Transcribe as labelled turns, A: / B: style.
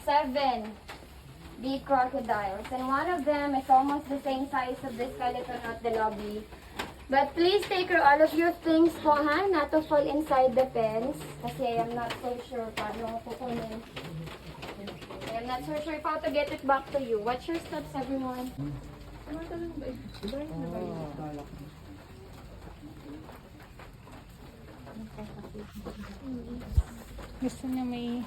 A: 7 big crocodiles. And one of them is almost the same size of the skeleton at the lobby. But please take all of your things po, ha? Not to fall inside the fence. Kasi I'm not so sure paano kukunin. I'm not so sure how to get it back to you. Watch your steps, everyone.
B: Gusto niya may